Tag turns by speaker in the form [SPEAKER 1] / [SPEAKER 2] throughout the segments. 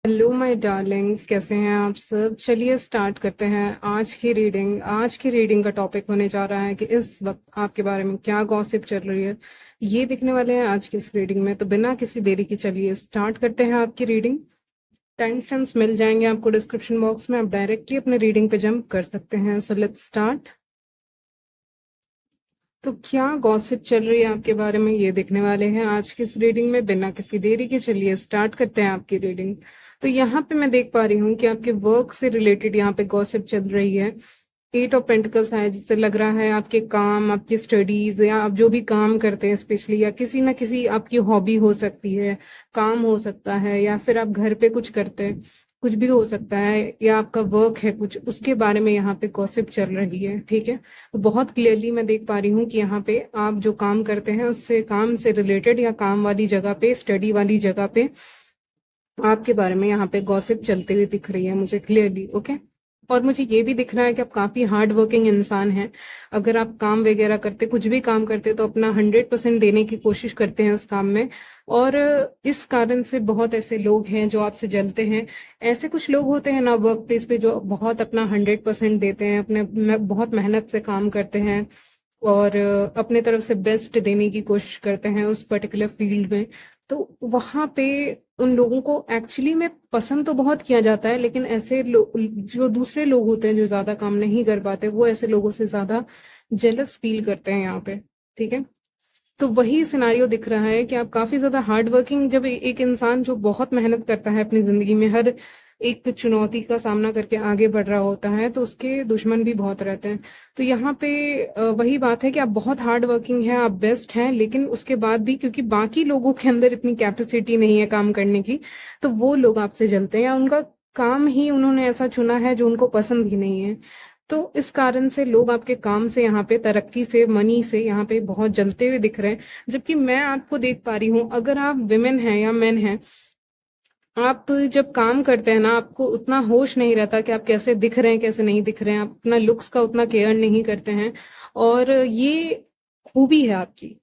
[SPEAKER 1] Hello my Darling's, कैसे हैं आप सब। चलिए स्टार्ट करते हैं आज की रीडिंग का टॉपिक होने जा रहा है कि इस वक्त आपके बारे में क्या गॉसिप चल रही है। ये दिखने वाले हैं आज की इस रीडिंग में। तो बिना किसी देरी के चलिए स्टार्ट करते हैं आपकी रीडिंग। टाइम स्टैम्प्स मिल जाएंगे आपको डिस्क्रिप्शन बॉक्स में, आप डायरेक्टली अपने रीडिंग पे जंप कर सकते हैं। So let's start. तो क्या गॉसिप चल रही है आपके बारे में, ये देखने वाले हैं आज की इस रीडिंग में। बिना किसी देरी के चलिए स्टार्ट करते हैं आपकी रीडिंग। तो यहाँ पे मैं देख पा रही हूँ कि आपके वर्क से रिलेटेड यहाँ पे गॉसिप चल रही है। एट ऑफ पेंटिकल्स है, जिससे लग रहा है आपके काम, आपकी स्टडीज, या आप जो भी काम करते हैं स्पेशली, या किसी ना किसी आपकी हॉबी हो सकती है, काम हो सकता है, या फिर आप घर पे कुछ करते हैं, कुछ भी हो सकता है, या आपका वर्क है कुछ, उसके बारे में यहाँ पे गॉसिप चल रही है। ठीक है, तो बहुत क्लियरली मैं देख पा रही हूँ कि यहाँ पे आप जो काम करते हैं उससे, काम से रिलेटेड या काम वाली जगह पे, स्टडी वाली जगह पे आपके बारे में यहाँ पे गॉसिप चलती हुई दिख रही है मुझे क्लियरली। ओके, और मुझे ये भी दिख रहा है कि आप काफी हार्ड वर्किंग इंसान हैं। अगर आप काम वगैरह करते, कुछ भी काम करते, तो अपना 100% देने की कोशिश करते हैं उस काम में। और इस कारण से बहुत ऐसे लोग हैं जो आपसे जलते हैं। ऐसे कुछ लोग होते हैं ना वर्क प्लेस पे, जो बहुत अपना 100% देते हैं, अपने बहुत मेहनत से काम करते हैं, और अपने तरफ से बेस्ट देने की कोशिश करते हैं उस पर्टिकुलर फील्ड में। तो वहां पे उन लोगों को एक्चुअली में पसंद तो बहुत किया जाता है, लेकिन ऐसे जो दूसरे लोग होते हैं जो ज्यादा काम नहीं कर पाते, वो ऐसे लोगों से ज्यादा जेलस फील करते हैं यहाँ पे। ठीक है, तो वही सिनारियो दिख रहा है कि आप काफी ज्यादा हार्ड वर्किंग, जब एक इंसान जो बहुत मेहनत करता है अपनी जिंदगी में, हर एक चुनौती का सामना करके आगे बढ़ रहा होता है, तो उसके दुश्मन भी बहुत रहते हैं। तो यहाँ पे वही बात है कि आप बहुत हार्ड वर्किंग हैं, आप बेस्ट हैं, लेकिन उसके बाद भी क्योंकि बाकी लोगों के अंदर इतनी कैपेसिटी नहीं है काम करने की, तो वो लोग आपसे जलते हैं, या उनका काम ही उन्होंने ऐसा चुना है जो उनको पसंद ही नहीं है। तो इस कारण से लोग आपके काम से, यहाँ पे तरक्की से, मनी से यहाँ पे बहुत जलते हुए दिख रहे हैं। जबकि मैं आपको देख पा रही हूँ, अगर आप विमेन हैं या मेन हैं, आप जब काम करते हैं ना, आपको उतना होश नहीं रहता कि आप कैसे दिख रहे हैं, कैसे नहीं दिख रहे हैं। आप अपना लुक्स का उतना केयर नहीं करते हैं, और ये खूबी है आपकी।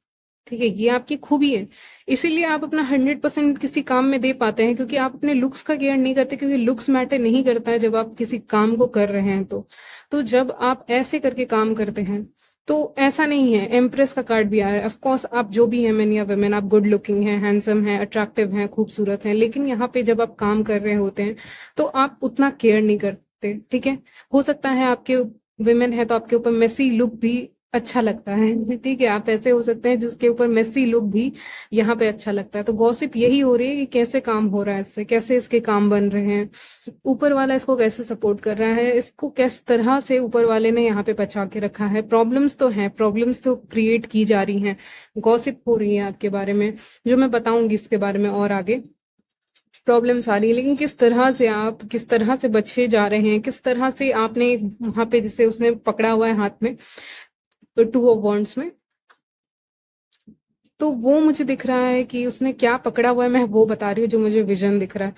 [SPEAKER 1] ठीक है, ये आपकी खूबी है। इसीलिए आप अपना 100% किसी काम में दे पाते हैं, क्योंकि आप अपने लुक्स का केयर नहीं करते, क्योंकि लुक्स मैटर नहीं करता है जब आप किसी काम को कर रहे हैं। तो जब आप ऐसे करके काम करते हैं, तो ऐसा नहीं है। एम्प्रेस का कार्ड भी आया है। ऑफ कोर्स आप जो भी हैं, मैन या वेमेन, आप गुड लुकिंग हैं, हैंडसम हैं, अट्रैक्टिव हैं, खूबसूरत हैं, लेकिन यहाँ पे जब आप काम कर रहे होते हैं, तो आप उतना केयर नहीं करते। ठीक है, हो सकता है आपके, विमेन है तो आपके ऊपर मेसी लुक भी अच्छा लगता है। ठीक है, आप ऐसे हो सकते हैं जिसके ऊपर मेसी लुक भी यहाँ पे अच्छा लगता है। तो गॉसिप यही हो रही है कि कैसे काम हो रहा है इससे, कैसे इसके काम बन रहे हैं, ऊपर वाला इसको कैसे सपोर्ट कर रहा है, इसको किस तरह से ऊपर वाले ने यहाँ पे बचा के रखा है। प्रॉब्लम्स तो हैं, प्रॉब्लम्स तो क्रिएट की जा रही हैं, गॉसिप हो रही है आपके बारे में, जो मैं बताऊंगी इसके बारे में और आगे। प्रॉब्लम्स आ रही है, लेकिन किस तरह से आप, किस तरह से बचे जा रहे हैं, किस तरह से आपने वहां पे, जिसे उसने पकड़ा हुआ है हाथ में, तो 2 ऑफ वॉन्ड्स में, तो वो मुझे दिख रहा है कि उसने क्या पकड़ा हुआ है। मैं वो बता रही हूँ जो मुझे विजन दिख रहा है।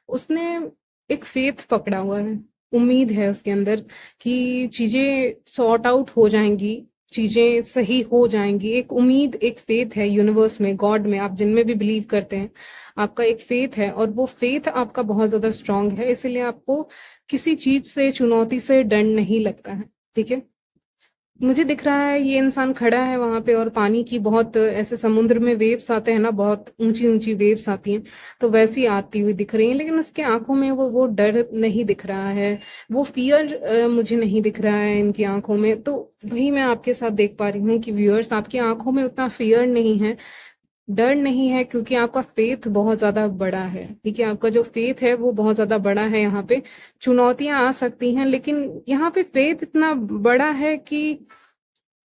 [SPEAKER 1] उसने एक फेथ पकड़ा हुआ है, उम्मीद है उसके अंदर कि चीजें सॉर्ट आउट हो जाएंगी, चीजें सही हो जाएंगी। एक उम्मीद, एक फेथ है यूनिवर्स में, गॉड में, आप जिनमें भी बिलीव करते हैं, आपका एक फेथ है, और वो फेथ आपका बहुत ज्यादा स्ट्रांग है। इसलिए आपको किसी चीज से, चुनौती से डर नहीं लगता है। ठीक है, मुझे दिख रहा है ये इंसान खड़ा है वहां पे, और पानी की बहुत, ऐसे समुद्र में वेव्स आते हैं ना, बहुत ऊंची ऊंची वेव्स आती हैं, तो वैसी आती हुई दिख रही है, लेकिन उसके आंखों में वो डर नहीं दिख रहा है, वो फियर मुझे नहीं दिख रहा है इनकी आंखों में। तो वही मैं आपके साथ देख पा रही हूँ कि व्यूअर्स, आपकी आंखों में उतना फियर नहीं है, डर नहीं है, क्योंकि आपका फेथ बहुत ज्यादा बड़ा है। ठीक है, आपका जो फेथ है वो बहुत ज्यादा बड़ा है। यहाँ पे चुनौतियां आ सकती हैं, लेकिन यहाँ पे फेथ इतना बड़ा है कि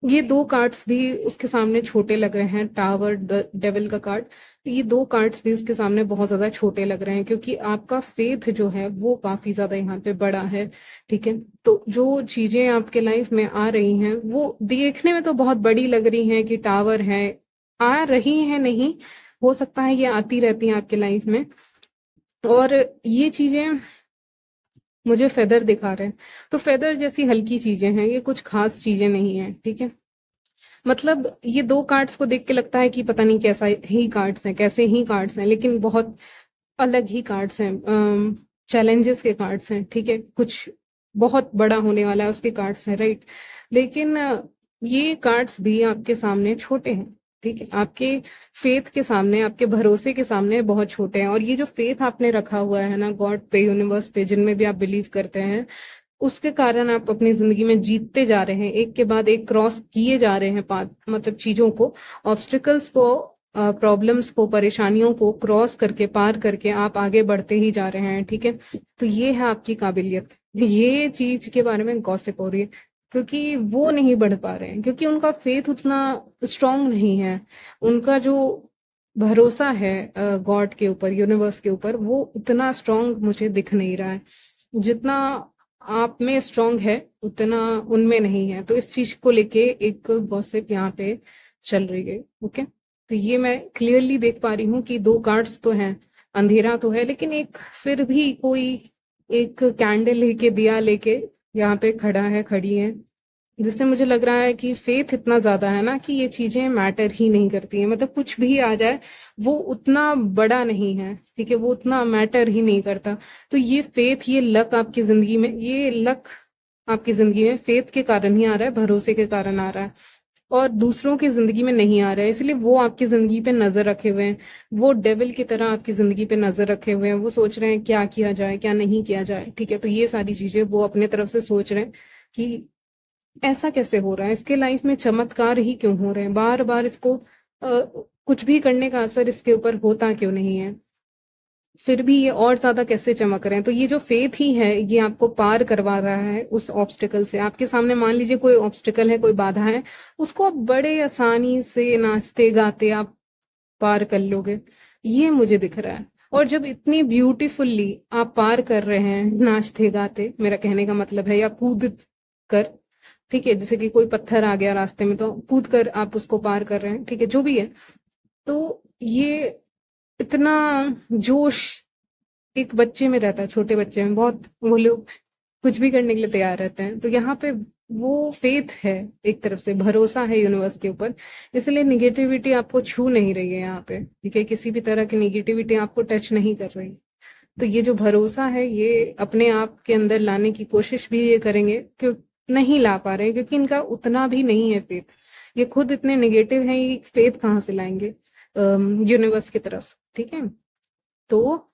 [SPEAKER 1] ये 2 कार्ड्स भी उसके सामने छोटे लग रहे हैं। टावर, डेविल का कार्ड, ये 2 कार्ड्स भी उसके सामने बहुत ज्यादा छोटे लग रहे हैं, क्योंकि आपका फेथ जो है वो काफी ज्यादा यहाँ पे बड़ा है। ठीक है, तो जो चीजें आपके लाइफ में आ रही हैं वो देखने में तो बहुत बड़ी लग रही हैं, कि टावर है, आ रही है नहीं, हो सकता है ये आती रहती हैं आपके लाइफ में। और ये चीजें मुझे फेदर दिखा रहे हैं, तो फेदर जैसी हल्की चीजें हैं, ये कुछ खास चीजें नहीं है। ठीक है, मतलब ये 2 कार्ड्स को देख के लगता है कि पता नहीं कैसा ही कार्ड्स हैं, कैसे ही कार्ड्स हैं, लेकिन बहुत अलग ही कार्ड्स हैं, चैलेंजेस के कार्ड्स हैं, ठीक है, कुछ बहुत बड़ा होने वाला है उसके कार्ड्स हैं, राइट। लेकिन ये कार्ड्स भी आपके सामने छोटे हैं, ठीक है, आपके फेथ के सामने, आपके भरोसे के सामने बहुत छोटे हैं। और ये जो फेथ आपने रखा हुआ है ना, गॉड पे, यूनिवर्स पे, जिनमें भी आप बिलीव करते हैं, उसके कारण आप अपनी जिंदगी में जीतते जा रहे हैं, एक के बाद एक क्रॉस किए जा रहे हैं पाथ, मतलब चीजों को, ऑब्स्टिकल्स को, प्रॉब्लम्स को, परेशानियों को क्रॉस करके, पार करके आप आगे बढ़ते ही जा रहे हैं, ठीक है। तो ये है आपकी काबिलियत। ये चीज के बारे में गॉसिप हो रही है क्योंकि वो नहीं बढ़ पा रहे हैं, क्योंकि उनका फेथ उतना स्ट्रांग नहीं है, उनका जो भरोसा है गॉड के ऊपर, यूनिवर्स के ऊपर, वो उतना स्ट्रांग मुझे दिख नहीं रहा है। जितना आप में स्ट्रांग है उतना उनमें नहीं है। तो इस चीज को लेके एक गॉसिप यहाँ पे चल रही है, ओके। तो ये मैं क्लियरली देख पा रही हूँ कि दो कार्ड्स तो हैं, अंधेरा तो है, लेकिन एक फिर भी कोई एक कैंडल लेके, दिया लेके यहाँ पे खड़ा है, खड़ी है, जिससे मुझे लग रहा है कि फेथ इतना ज्यादा है ना कि ये चीजें मैटर ही नहीं करती हैं, मतलब कुछ भी आ जाए वो उतना बड़ा नहीं है, ठीक है, वो उतना मैटर ही नहीं करता। तो ये फेथ, ये लक आपकी जिंदगी में, ये लक आपकी जिंदगी में फेथ के कारण ही आ रहा है, भरोसे के कारण आ रहा है, और दूसरों की जिंदगी में नहीं आ रहा है। इसलिए वो आपकी जिंदगी पे नजर रखे हुए हैं, वो डेविल की तरह आपकी जिंदगी पे नजर रखे हुए हैं, वो सोच रहे हैं क्या किया जाए, क्या नहीं किया जाए, ठीक है। तो ये सारी चीजें वो अपने तरफ से सोच रहे हैं कि ऐसा कैसे हो रहा है, इसके लाइफ में चमत्कार ही क्यों हो रहे हैं, बार बार इसको कुछ भी करने का असर इसके ऊपर होता क्यों नहीं है, फिर भी ये और ज्यादा कैसे चमक रहे हैं। तो ये जो फेथ ही है, ये आपको पार करवा रहा है उस ऑब्स्टिकल से। आपके सामने मान लीजिए कोई ऑब्स्टिकल है, कोई बाधा है, उसको आप बड़े आसानी से नाचते गाते आप पार कर लोगे, ये मुझे दिख रहा है। और जब इतनी ब्यूटीफुल्ली आप पार कर रहे हैं नाचते गाते, मेरा कहने का मतलब है, या कूद कर, ठीक है, जैसे कि कोई पत्थर आ गया रास्ते में तो कूद कर आप उसको पार कर रहे हैं, ठीक है, जो भी है, तो ये इतना जोश एक बच्चे में रहता है, छोटे बच्चे में बहुत, वो लोग कुछ भी करने के लिए तैयार रहते हैं। तो यहाँ पे वो फेथ है, एक तरफ से भरोसा है यूनिवर्स के ऊपर, इसलिए निगेटिविटी आपको छू नहीं रही है यहाँ पे, ठीक है, किसी भी तरह की निगेटिविटी आपको टच नहीं कर रही। तो ये जो भरोसा है, ये अपने आप के अंदर लाने की कोशिश भी ये करेंगे, क्यों नहीं ला पा रहे हैं, क्योंकि इनका उतना भी नहीं है फेथ, ये खुद इतने नेगेटिव हैं, ये फेथ कहाँ से लाएंगे यूनिवर्स की तरफ, ठीक है। तो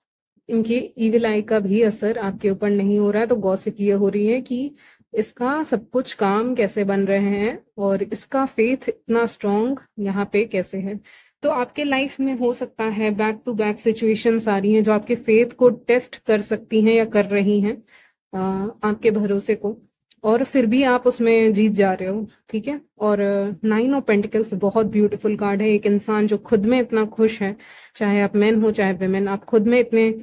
[SPEAKER 1] इनके इविल आई का भी असर आपके ऊपर नहीं हो रहा है। तो गॉसिप ये हो रही है कि इसका सब कुछ काम कैसे बन रहे हैं और इसका फेथ इतना स्ट्रांग यहाँ पे कैसे है। तो आपके लाइफ में हो सकता है बैक टू बैक सिचुएशंस आ रही हैं जो आपके फेथ को टेस्ट कर सकती हैं या कर रही हैं, आपके भरोसे को, और फिर भी आप उसमें जीत जा रहे हो, ठीक है। और 9 ऑफ पेंटिकल्स बहुत ब्यूटीफुल कार्ड है। एक इंसान जो खुद में इतना खुश है, चाहे आप मैन हो चाहे वेमेन, आप खुद में इतने,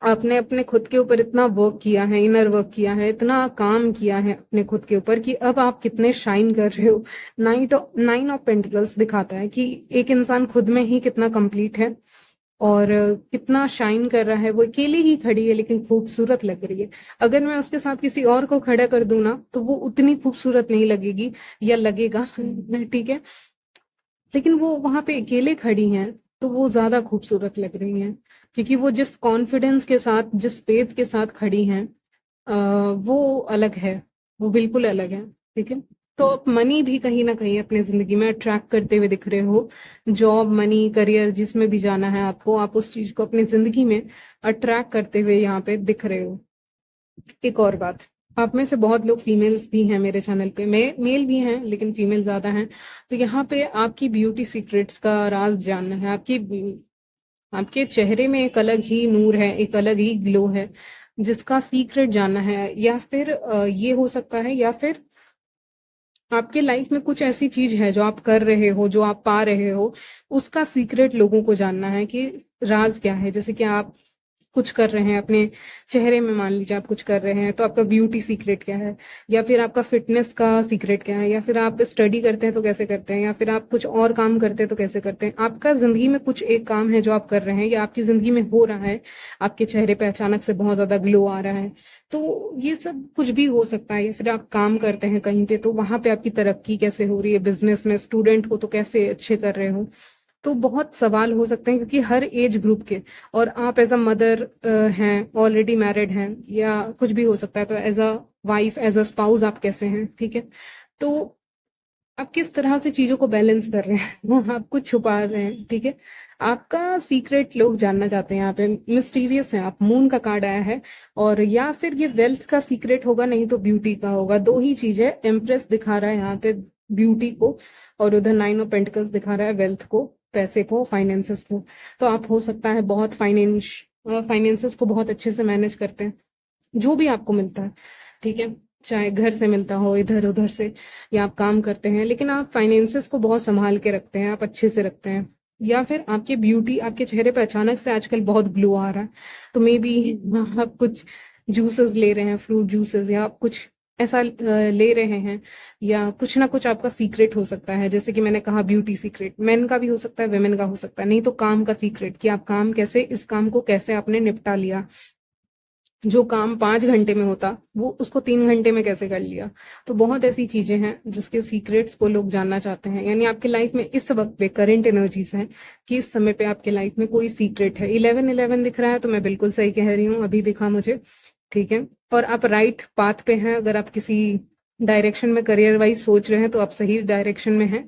[SPEAKER 1] आपने अपने खुद के ऊपर इतना वर्क किया है, इनर वर्क किया है, इतना काम किया है अपने खुद के ऊपर कि अब आप कितने शाइन कर रहे हो। 9 ऑफ पेंटिकल्स दिखाता है कि एक इंसान खुद में ही कितना कंप्लीट है और कितना शाइन कर रहा है। वो अकेले ही खड़ी है लेकिन खूबसूरत लग रही है। अगर मैं उसके साथ किसी और को खड़ा कर दूं ना तो वो उतनी खूबसूरत नहीं लगेगी या लगेगा ठीक है, लेकिन वो वहां पे अकेले खड़ी हैं तो वो ज्यादा खूबसूरत लग रही हैं, क्योंकि वो जिस कॉन्फिडेंस के साथ, जिस फेथ के साथ खड़ी हैं, वो अलग है, वो बिल्कुल अलग है, ठीक है। तो आप मनी भी कहीं ना कहीं अपनी जिंदगी में अट्रैक्ट करते हुए दिख रहे हो। जॉब, मनी, करियर, जिसमें भी जाना है आपको, आप उस चीज को अपनी जिंदगी में अट्रैक्ट करते हुए यहाँ पे दिख रहे हो। एक और बात, आप में से बहुत लोग फीमेल्स भी हैं मेरे चैनल पे, मेल भी हैं लेकिन फीमेल ज्यादा हैं। तो यहाँ पे आपकी ब्यूटी सीक्रेट्स का राज जानना है। आपके चेहरे में एक अलग ही नूर है, एक अलग ही ग्लो है, जिसका सीक्रेट जानना है। या फिर ये हो सकता है, या फिर आपके लाइफ में कुछ ऐसी चीज है जो आप कर रहे हो, जो आप पा रहे हो, उसका सीक्रेट लोगों को जानना है कि राज क्या है। जैसे कि आप कुछ कर रहे हैं अपने चेहरे में, मान लीजिए आप कुछ कर रहे हैं, तो आपका ब्यूटी सीक्रेट क्या है, या फिर आपका फिटनेस का सीक्रेट क्या है, या फिर आप स्टडी करते हैं तो कैसे करते हैं, या फिर आप कुछ और काम करते हैं तो कैसे करते हैं। आपका जिंदगी में कुछ एक काम है जो आप कर रहे हैं या आपकी जिंदगी में हो रहा है, आपके चेहरे पे अचानक से बहुत ज्यादा ग्लो आ रहा है, तो ये सब कुछ भी हो सकता है। या फिर आप काम करते हैं कहीं पे, तो वहां पे आपकी तरक्की कैसे हो रही है, बिजनेस में स्टूडेंट हो तो कैसे अच्छे कर रहे हो। तो बहुत सवाल हो सकते हैं क्योंकि हर एज ग्रुप के, और आप एज अ मदर हैं, ऑलरेडी मैरिड हैं, या कुछ भी हो सकता है, तो as a wife, as a spouse आप कैसे हैं, ठीक है। तो आप किस तरह से चीजों को बैलेंस कर रहे हैं आप कुछ छुपा रहे हैं, ठीक है। आपका सीक्रेट लोग जानना चाहते हैं, यहाँ पे मिस्टीरियस है आप, मून का कार्ड आया है। और या फिर ये वेल्थ का सीक्रेट होगा, नहीं तो ब्यूटी का होगा, दो ही चीज है। एम्प्रेस दिखा रहा है यहाँ पे ब्यूटी को, और उधर नाइन ऑफ पेंटिकल्स दिखा रहा है वेल्थ को, पैसे को, फाइनेंसेस को। तो आप हो सकता है बहुत फाइनेंसेस को बहुत अच्छे से मैनेज करते हैं, जो भी आपको मिलता है, ठीक है। चाहे घर से मिलता हो, इधर उधर से, या आप काम करते हैं, लेकिन आप फाइनेंसेस को बहुत संभाल के रखते हैं, आप अच्छे से रखते हैं। या फिर आपकी ब्यूटी, आपके चेहरे पे अचानक से आजकल बहुत ग्लो आ रहा है, तो मे बी आप कुछ जूसेस ले रहे हैं, फ्रूट जूसेस, या आप कुछ ऐसा ले रहे हैं, या कुछ ना कुछ आपका सीक्रेट हो सकता है। जैसे कि मैंने कहा ब्यूटी सीक्रेट मेन का भी हो सकता है, वेमेन का हो सकता है, नहीं तो काम का सीक्रेट कि आप काम कैसे, इस काम को कैसे आपने निपटा लिया, जो काम 5 घंटे में होता वो उसको 3 घंटे में कैसे कर लिया। तो बहुत ऐसी चीजें हैं जिसके सीक्रेट्स को लोग जानना चाहते हैं। यानी आपके लाइफ में इस वक्त पे करंट एनर्जीज हैं कि इस समय पे आपके लाइफ में कोई सीक्रेट है। 11-11 दिख रहा है, तो मैं बिल्कुल सही कह रही हूँ, अभी दिखा मुझे, ठीक है। और आप राइट पाथ पे हैं, अगर आप किसी डायरेक्शन में करियर वाइज सोच रहे हैं तो आप सही डायरेक्शन में हैं।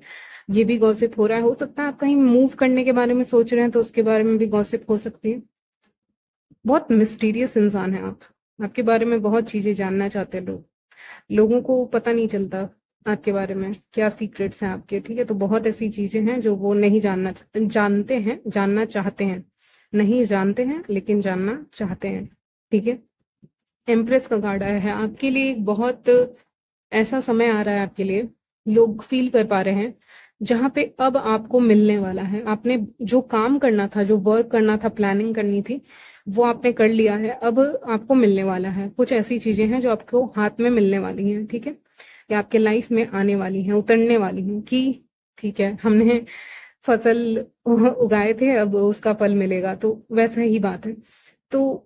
[SPEAKER 1] ये भी गॉसिप हो रहा है, हो सकता है आप कहीं मूव करने के बारे में सोच रहे हैं, तो उसके बारे में भी गॉसिप हो सकती है। बहुत मिस्टीरियस इंसान है आप, आपके बारे में बहुत चीजें जानना चाहते हैं लोग, लोगों को पता नहीं चलता आपके बारे में क्या सीक्रेट्स हैं आपके, ठीक है। तो बहुत ऐसी चीजें हैं जो वो नहीं जानते हैं, जानना चाहते हैं, नहीं जानते हैं लेकिन जानना चाहते हैं, ठीक है। एम्प्रेस का कार्ड आया है आपके लिए, एक बहुत ऐसा समय आ रहा है आपके लिए, लोग फील कर पा रहे हैं, जहां पे अब आपको मिलने वाला है। आपने जो काम करना था, जो वर्क करना था, प्लानिंग करनी थी, वो आपने कर लिया है। अब आपको मिलने वाला है, कुछ ऐसी चीजें हैं जो आपको हाथ में मिलने वाली हैं, ठीक है, या आपके लाइफ में आने वाली हैं, उतरने वाली हैं कि ठीक है, हमने फसल उगाए थे, अब उसका फल मिलेगा, तो वैसा ही बात है। तो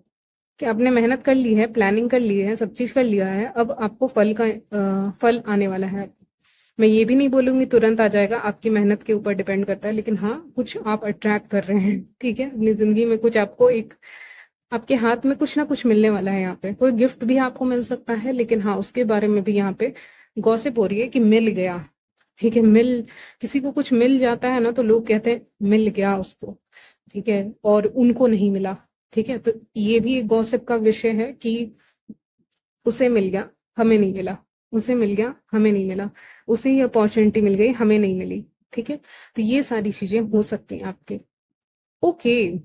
[SPEAKER 1] कि आपने मेहनत कर ली है, प्लानिंग कर ली है, सब चीज कर लिया है, अब आपको फल आने वाला है। मैं ये भी नहीं बोलूंगी तुरंत आ जाएगा, आपकी मेहनत के ऊपर डिपेंड करता है, लेकिन हाँ कुछ आप अट्रैक्ट कर रहे हैं, ठीक है, अपनी जिंदगी में कुछ आपको एक, आपके हाथ में कुछ ना कुछ मिलने वाला है। यहाँ पे कोई गिफ्ट भी आपको मिल सकता है, लेकिन हाँ उसके बारे में भी यहाँ पे गॉसिप हो रही है कि मिल गया, ठीक है। किसी को कुछ मिल जाता है ना, तो लोग कहते हैं मिल गया उसको, ठीक है, और उनको नहीं मिला, ठीक है। तो ये भी एक गॉसिप का विषय है कि उसे मिल गया, हमें नहीं मिला, उसे मिल गया, हमें नहीं मिला, उसे ही अपॉर्चुनिटी मिल गई, हमें नहीं मिली, ठीक है। तो ये सारी चीजें हो सकती हैं आपके। Okay,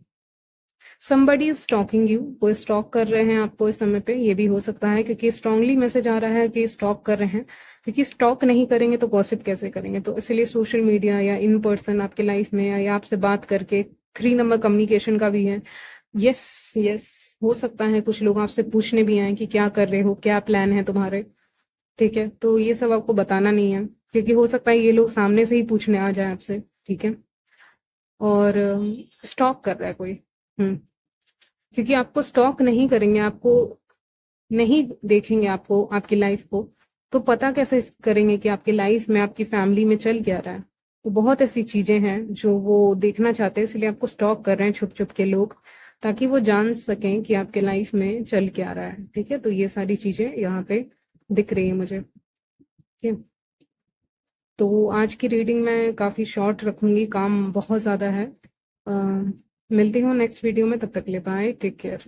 [SPEAKER 1] somebody is stalking you, वो स्टॉक कर रहे हैं आपको इस समय पे, ये भी हो सकता है क्योंकि स्ट्रांगली मैसेज आ रहा है कि स्टॉक कर रहे हैं, क्योंकि स्टॉक नहीं करेंगे तो गॉसिप कैसे करेंगे। तो इसलिए सोशल मीडिया या इन पर्सन आपके लाइफ में, या आपसे बात करके, 3 नंबर कम्युनिकेशन का भी है। यस, यस, हो सकता है कुछ लोग आपसे पूछने भी आए कि क्या कर रहे हो, क्या प्लान है तुम्हारे, ठीक है। तो ये सब आपको बताना नहीं है, क्योंकि हो सकता है ये लोग सामने से ही पूछने आ जाए आपसे, ठीक है। और स्टॉक कर रहा है कोई, क्योंकि आपको स्टॉक नहीं करेंगे, आपको नहीं देखेंगे, आपको, आपकी लाइफ को, तो पता कैसे करेंगे कि आपकी लाइफ में, आपकी फैमिली में चल क्या रहा है। तो बहुत ऐसी चीजें हैं जो वो देखना चाहते हैं, इसलिए आपको स्टॉक कर रहे हैं छुप छुप के लोग, ताकि वो जान सकें कि आपके लाइफ में चल क्या रहा है, ठीक है। तो ये सारी चीजें यहाँ पे दिख रही है मुझे, ठीक है। तो आज की रीडिंग मैं काफी शॉर्ट रखूंगी, काम बहुत ज्यादा है। अ, मिलती हूँ नेक्स्ट वीडियो में, तब तक ले बाय, टेक केयर।